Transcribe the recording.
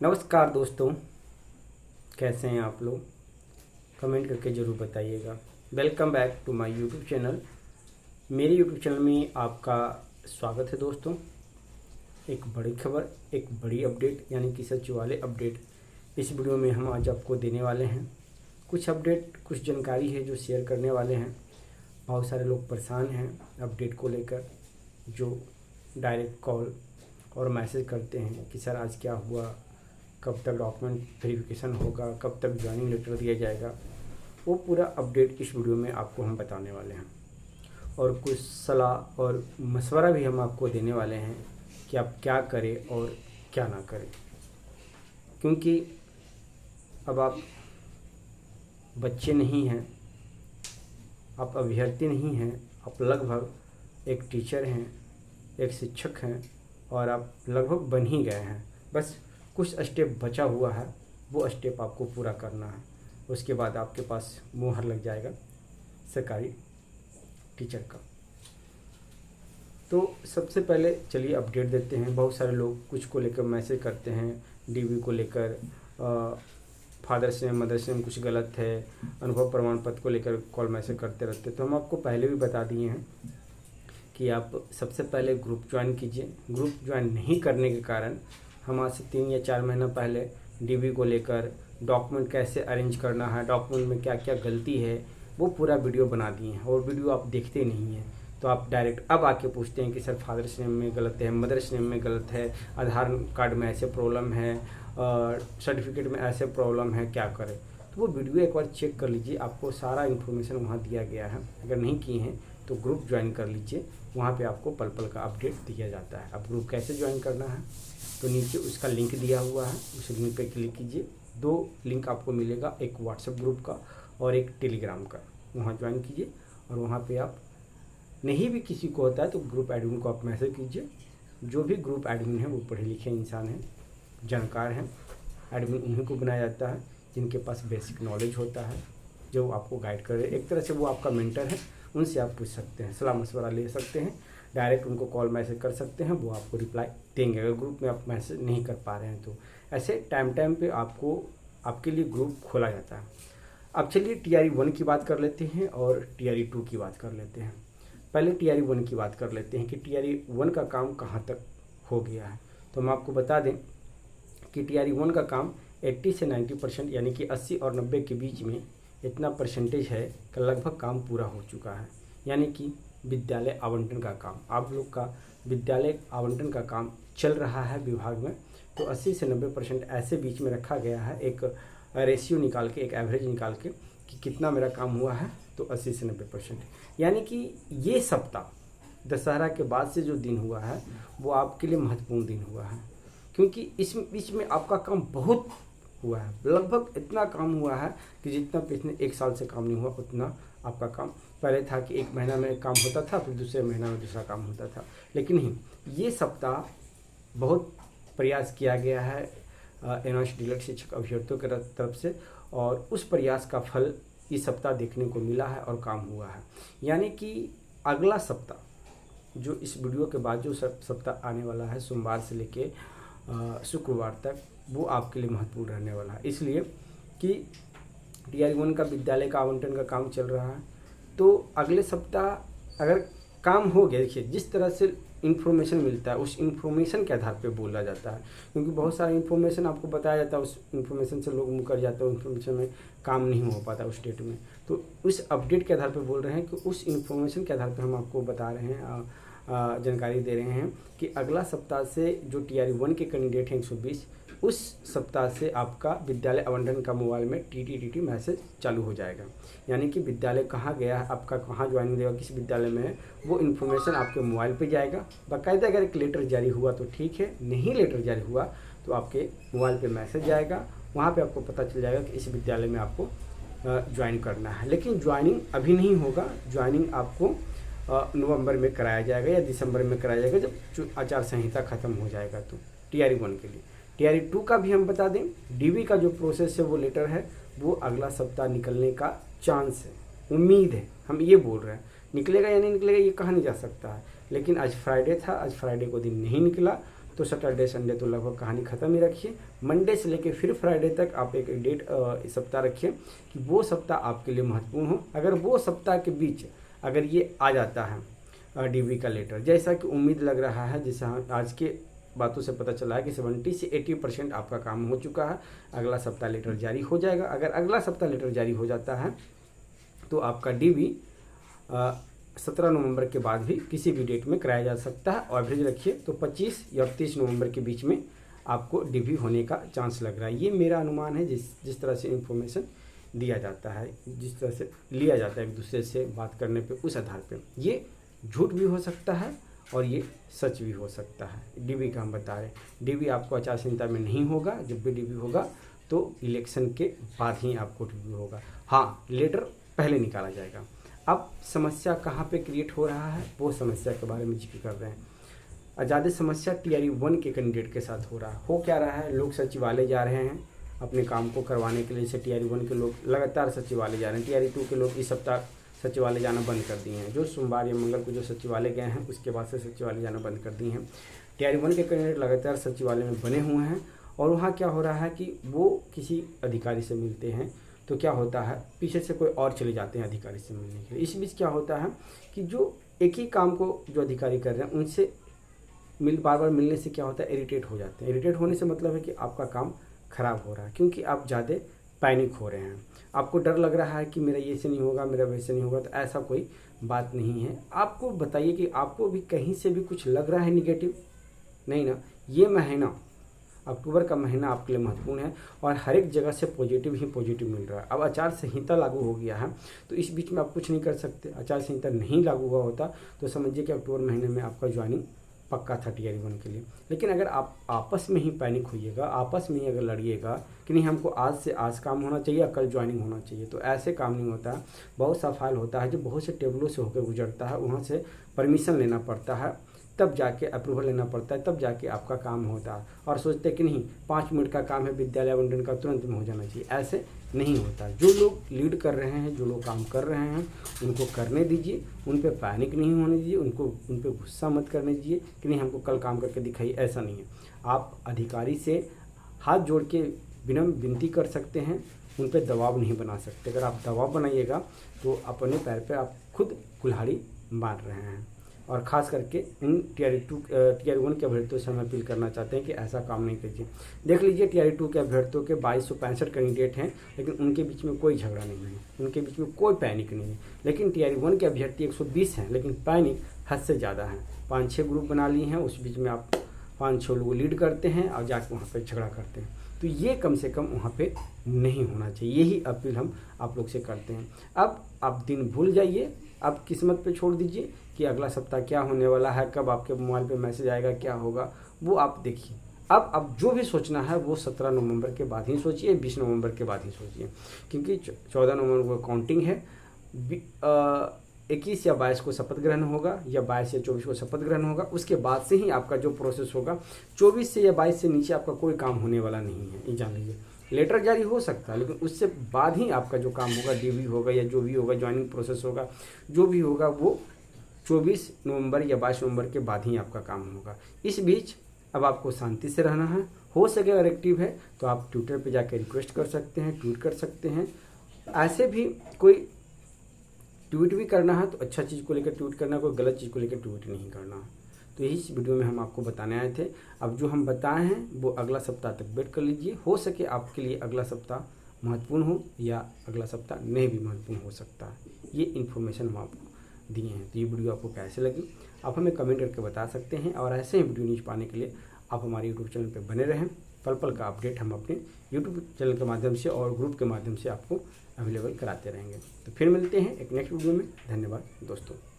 नमस्कार दोस्तों, कैसे हैं आप लोग? कमेंट करके ज़रूर बताइएगा। Welcome back to my YouTube channel. मेरे यूट्यूब चैनल में आपका स्वागत है दोस्तों। एक बड़ी खबर, एक बड़ी अपडेट यानी कि सच वाले अपडेट इस वीडियो में हम आज आपको देने वाले हैं। कुछ अपडेट, कुछ जानकारी है जो शेयर करने वाले हैं। बहुत सारे लोग परेशान हैं अपडेट को लेकर, जो डायरेक्ट कॉल और मैसेज करते हैं कि सर आज क्या हुआ, कब तक डॉक्यूमेंट वेरिफिकेशन होगा, कब तक ज्वाइनिंग लेटर दिया जाएगा। वो पूरा अपडेट इस वीडियो में आपको हम बताने वाले हैं और कुछ सलाह और मशवरा भी हम आपको देने वाले हैं कि आप क्या करें और क्या ना करें। क्योंकि अब आप बच्चे नहीं हैं, आप अभ्यर्थी नहीं हैं, आप लगभग एक टीचर हैं, एक शिक्षक हैं और आप लगभग बन ही गए हैं। बस कुछ स्टेप बचा हुआ है, वो स्टेप आपको पूरा करना है। उसके बाद आपके पास मुहर लग जाएगा सरकारी टीचर का। तो सबसे पहले चलिए अपडेट देते हैं। बहुत सारे लोग कुछ को लेकर मैसेज करते हैं, डीवी को लेकर, फादर्स नेम मदर्स नेम कुछ गलत है, अनुभव प्रमाण पत्र को लेकर कॉल मैसेज करते रहते। तो हम आपको पहले भी बता दिए हैं कि आप सबसे पहले ग्रुप ज्वाइन कीजिए। ग्रुप ज्वाइन नहीं करने के कारण हम आज से 3 या 4 महीना पहले डीवी को लेकर डॉक्यूमेंट कैसे अरेंज करना है, डॉक्यूमेंट में क्या क्या गलती है, वो पूरा वीडियो बना दिए हैं और वीडियो आप देखते नहीं हैं। तो आप डायरेक्ट अब आके पूछते हैं कि सर फादर्स नेम में गलत है, मदर्स नेम में गलत है, आधार कार्ड में ऐसे प्रॉब्लम है, सर्टिफिकेट में ऐसे प्रॉब्लम है, क्या करें। तो वो वीडियो एक बार चेक कर लीजिए, आपको सारा इन्फॉर्मेशन वहाँ दिया गया है। अगर नहीं किए हैं तो ग्रुप ज्वाइन कर लीजिए, वहाँ पे आपको पल पल का अपडेट दिया जाता है। अब ग्रुप कैसे ज्वाइन करना है तो नीचे उसका लिंक दिया हुआ है, उस लिंक पे क्लिक कीजिए। 2 लिंक आपको मिलेगा, एक व्हाट्सएप ग्रुप का और एक टेलीग्राम का। वहाँ ज्वाइन कीजिए और वहाँ पे आप नहीं भी किसी को होता है तो ग्रुप एडमिन को आप मैसेज कीजिए। जो भी ग्रुप एडमिन है वो पढ़े लिखे इंसान हैं, जानकार हैं। एडमिन उन्हीं को बनाया जाता है जिनके पास बेसिक नॉलेज होता है, जो आपको गाइड करे। एक तरह से वो आपका मेंटर है, उनसे आप पूछ सकते हैं, सलाह मशवरा ले सकते हैं, डायरेक्ट उनको कॉल मैसेज कर सकते हैं, वो आपको रिप्लाई देंगे अगर ग्रुप में आप मैसेज नहीं कर पा रहे हैं तो। ऐसे टाइम टाइम पे आपको आपके लिए ग्रुप खोला जाता है। अब चलिए TRE 1 की बात कर लेते हैं और TRE 2 की बात कर लेते हैं। पहले TRE 1 की बात कर लेते हैं कि TRE 1 का काम कहाँ तक हो गया है। तो हम आपको बता दें कि TRE 1 का काम 80 से 90% यानी कि 80 और 90 के बीच में इतना परसेंटेज है कि लगभग काम पूरा हो चुका है। यानी कि विद्यालय आवंटन का काम, आप लोग का विद्यालय आवंटन का काम चल रहा है विभाग में। तो 80 से 90% ऐसे बीच में रखा गया है, एक रेशियो निकाल के, एक एवरेज निकाल के कि कितना मेरा काम हुआ है। तो 80 से 90% यानी कि ये सप्ताह दशहरा के बाद से जो दिन हुआ है वो आपके लिए महत्वपूर्ण दिन हुआ है, क्योंकि इस बीच में आपका काम बहुत हुआ है। लगभग इतना काम हुआ है कि जितना पिछले 1 साल से काम नहीं हुआ उतना आपका काम। पहले था कि 1 महीना में काम होता था, फिर दूसरे महीना में दूसरा काम होता था, लेकिन नहीं, ये सप्ताह बहुत प्रयास किया गया है एनवांस डीलर शिक्षक अभ्यर्थियों की तरफ से, और उस प्रयास का फल इस सप्ताह देखने को मिला है और काम हुआ है। यानी कि अगला सप्ताह, जो इस वीडियो के बाद जो सप्ताह आने वाला है, सोमवार से लेके शुक्रवार तक, वो आपके लिए महत्वपूर्ण रहने वाला है। इसलिए कि TRE 1 का विद्यालय का आवंटन का काम चल रहा है। तो अगले सप्ताह अगर काम हो गया, देखिए जिस तरह से इन्फॉर्मेशन मिलता है उस इन्फॉर्मेशन के आधार पे बोला जाता है, क्योंकि बहुत सारा इन्फॉर्मेशन आपको बताया जाता है, उस इन्फॉर्मेशन से लोग मुकर जाते हैं, इन्फॉर्मेशन में काम नहीं हो पाता उस डेट में। तो उस अपडेट के आधार पे बोल रहे हैं कि उस इन्फॉर्मेशन के आधार पे हम आपको बता रहे हैं, जानकारी दे रहे हैं कि अगला सप्ताह से जो TRE 1 के कैंडिडेट हैं 120, उस सप्ताह से आपका विद्यालय आवंटन का मोबाइल में TTTT मैसेज चालू हो जाएगा। यानी कि विद्यालय कहाँ गया है, आपका कहाँ ज्वाइनिंग देगा, किस विद्यालय में है, वो इन्फॉर्मेशन आपके मोबाइल पे जाएगा। बाकायदा अगर एक लेटर जारी हुआ तो ठीक है, नहीं लेटर जारी हुआ तो आपके मोबाइल पे मैसेज जाएगा, वहाँ पे आपको पता चल जाएगा कि इस विद्यालय में आपको ज्वाइन करना है। लेकिन ज्वाइनिंग अभी नहीं होगा, ज्वाइनिंग आपको नवंबर में कराया जाएगा या दिसंबर में कराया जाएगा, जब आचार संहिता खत्म हो जाएगा। तो TRE 1 के लिए TRE 2 का भी हम बता दें, DV का जो प्रोसेस है, वो लेटर है, वो अगला सप्ताह निकलने का चांस है, उम्मीद है। हम ये बोल रहे हैं, निकलेगा या नहीं निकलेगा ये कहा नहीं जा सकता है, लेकिन आज फ्राइडे था, आज फ्राइडे को दिन नहीं निकला तो सैटरडे संडे तो लगभग कहानी ख़त्म ही रखिए। मंडे से लेके फिर फ्राइडे तक आप एक डेट इस सप्ताह रखिए कि वो सप्ताह आपके लिए महत्वपूर्ण हो। अगर वो सप्ताह के बीच अगर ये आ जाता है डीवी का लेटर, जैसा कि उम्मीद लग रहा है, जैसा आज के बातों से पता चला है कि 70 से 80% आपका काम हो चुका है, अगला सप्ताह लेटर जारी हो जाएगा। अगर अगला सप्ताह लेटर जारी हो जाता है तो आपका डीवी 17 नवंबर के बाद भी किसी भी डेट में कराया जा सकता है। एवरेज रखिए तो 25 या 30 नवंबर के बीच में आपको डीवी होने का चांस लग रहा है। ये मेरा अनुमान है, जिस तरह से इन्फॉर्मेशन दिया जाता है, जिस तरह से लिया जाता है एक दूसरे से बात करने पे, उस आधार पे ये झूठ भी हो सकता है और ये सच भी हो सकता है। डीवी का हम बता रहे हैं, डीवी आपको आचार संहिता में नहीं होगा। जब भी डीवी होगा तो इलेक्शन के बाद ही आपको डीवी होगा। हाँ, लेटर पहले निकाला जाएगा। अब समस्या कहाँ पे क्रिएट हो रहा है, वो समस्या के बारे में जिक्र कर रहे हैं। ज़्यादा समस्या टीआरई 1 के कैंडिडेट के साथ हो रहा है। हो क्या रहा है, लोग सचिवालय जा रहे हैं अपने काम को करवाने के लिए। जैसे टीआरई 1 के लोग लगातार सचिवालय जा रहे हैं, टीआरई 2 के लोग इस सप्ताह सचिवालय जाना बंद कर दिए हैं। जो सोमवार या मंगल को जो सचिवालय गए हैं उसके बाद से सचिवालय जाना बंद कर दिए हैं। टीआरई 1 के कैंडिडेट लगातार सचिवालय में बने हुए हैं और वहाँ क्या हो रहा है कि वो किसी अधिकारी से मिलते हैं तो क्या होता है, पीछे से कोई और चले जाते हैं अधिकारी से मिलने के लिए। इस बीच क्या होता है कि जो एक ही काम को जो अधिकारी कर रहे हैं उनसे बार बार मिलने से क्या होता है, इरिटेट हो जाते हैं। इरिटेट होने से मतलब है कि आपका काम खराब हो रहा है, क्योंकि आप ज़्यादा पैनिक हो रहे हैं। आपको डर लग रहा है कि मेरा ये से नहीं होगा, मेरा वैसे नहीं होगा। तो ऐसा कोई बात नहीं है। आपको बताइए कि आपको भी कहीं से भी कुछ लग रहा है निगेटिव? नहीं ना। ये महीना, अक्टूबर का महीना आपके लिए महत्वपूर्ण है और हर एक जगह से पॉजिटिव ही पॉजिटिव मिल रहा है। अब आचार संहिता लागू हो गया है तो इस बीच में आप कुछ नहीं कर सकते। आचार संहिता नहीं लागू हुआ होता तो समझिए कि अक्टूबर महीने में आपका ज्वाइनिंग पक्का था टीआरई 1 के लिए। लेकिन अगर आप आपस में ही पैनिक होइएगा, आपस में ही अगर लड़िएगा कि नहीं हमको आज से आज काम होना चाहिए, कल ज्वाइनिंग होना चाहिए, तो ऐसे काम नहीं होता है। बहुत सा फाइल होता है जो बहुत से टेबलों से होकर गुजरता है, वहाँ से परमिशन लेना पड़ता है, तब जाके अप्रूवल लेना पड़ता है, तब जाके आपका काम होता है। और सोचते हैं कि नहीं 5 मिनट का काम है विद्यालय आवंटन का, तुरंत में हो जाना चाहिए। ऐसे नहीं होता। जो लोग लीड कर रहे हैं, जो लोग काम कर रहे हैं, उनको करने दीजिए, उन पे पैनिक नहीं होने दीजिए, उन पे गुस्सा मत करने दीजिए कि नहीं हमको कल काम करके दिखाइए। ऐसा नहीं है। आप अधिकारी से हाथ जोड़ के विनम्र विनती कर सकते हैं, उन पे दबाव नहीं बना सकते। अगर आप दबाव बनाइएगा तो अपने पैर पे आप खुद कुल्हाड़ी मार रहे हैं। और ख़ास करके इन टीआरई 1 के अभ्यर्थियों से हम अपील करना चाहते हैं कि ऐसा काम नहीं कीजिए। देख लीजिए टीआरई 2 के अभ्यर्थियों के 2265 कैंडिडेट हैं, लेकिन उनके बीच में कोई झगड़ा नहीं है, उनके बीच में कोई पैनिक नहीं है। लेकिन टीआरई 1 के अभ्यर्थी 120 हैं, लेकिन पैनिक हद से ज़्यादा है। 5-6 ग्रुप बना लिए हैं, उस बीच में आप 5-6 लोग लीड करते हैं और जाकर वहाँ पर झगड़ा करते हैं। तो ये कम से कम वहाँ पे नहीं होना चाहिए। यही अपील हम आप लोग से करते हैं। अब आप दिन भूल जाइए, आप किस्मत पे छोड़ दीजिए कि अगला सप्ताह क्या होने वाला है, कब आपके मोबाइल पे मैसेज आएगा, क्या होगा वो आप देखिए। अब जो भी सोचना है वो 17 नवंबर के बाद ही सोचिए, 20 नवंबर के बाद ही सोचिए, क्योंकि 14 नवंबर को काउंटिंग है। 21 या 22 को शपथ ग्रहण होगा, या 22 या 24 को शपथ ग्रहण होगा। उसके बाद से ही आपका जो प्रोसेस होगा, 24 से या 22 से नीचे आपका कोई काम होने वाला नहीं है, ये जान लीजिए। लेटर जारी हो सकता है, लेकिन उससे बाद ही आपका जो काम होगा, डीवी होगा या जो भी होगा, ज्वाइनिंग प्रोसेस होगा, जो भी होगा वो 24 नवंबर या 22 नवंबर के बाद ही आपका काम होगा। इस बीच अब आपको शांति से रहना है। हो सके अगर एक्टिव है तो आप ट्विटर पे जाकर रिक्वेस्ट कर सकते हैं, ट्वीट कर सकते हैं। ऐसे भी कोई ट्वीट भी करना है तो अच्छा चीज़ को लेकर ट्वीट करना, कोई गलत चीज़ को लेकर ट्वीट नहीं करना है। तो यही इस वीडियो में हम आपको बताने आए थे। अब जो हम बताए हैं वो अगला सप्ताह तक वेट कर लीजिए। हो सके आपके लिए अगला सप्ताह महत्वपूर्ण हो या अगला सप्ताह नहीं भी महत्वपूर्ण हो सकता है। ये इन्फॉर्मेशन हम आपको दिए हैं। तो ये वीडियो आपको कैसे लगी आप हमें कमेंट करके बता सकते हैं। और ऐसे ही वीडियो न्यूज़ पाने के लिए आप हमारे यूट्यूब चैनल पर बने रहें। पल पल का अपडेट हम अपने यूट्यूब चैनल के माध्यम से और ग्रुप के माध्यम से आपको अवेलेबल कराते रहेंगे। तो फिर मिलते हैं एक नेक्स्ट वीडियो में। धन्यवाद दोस्तों।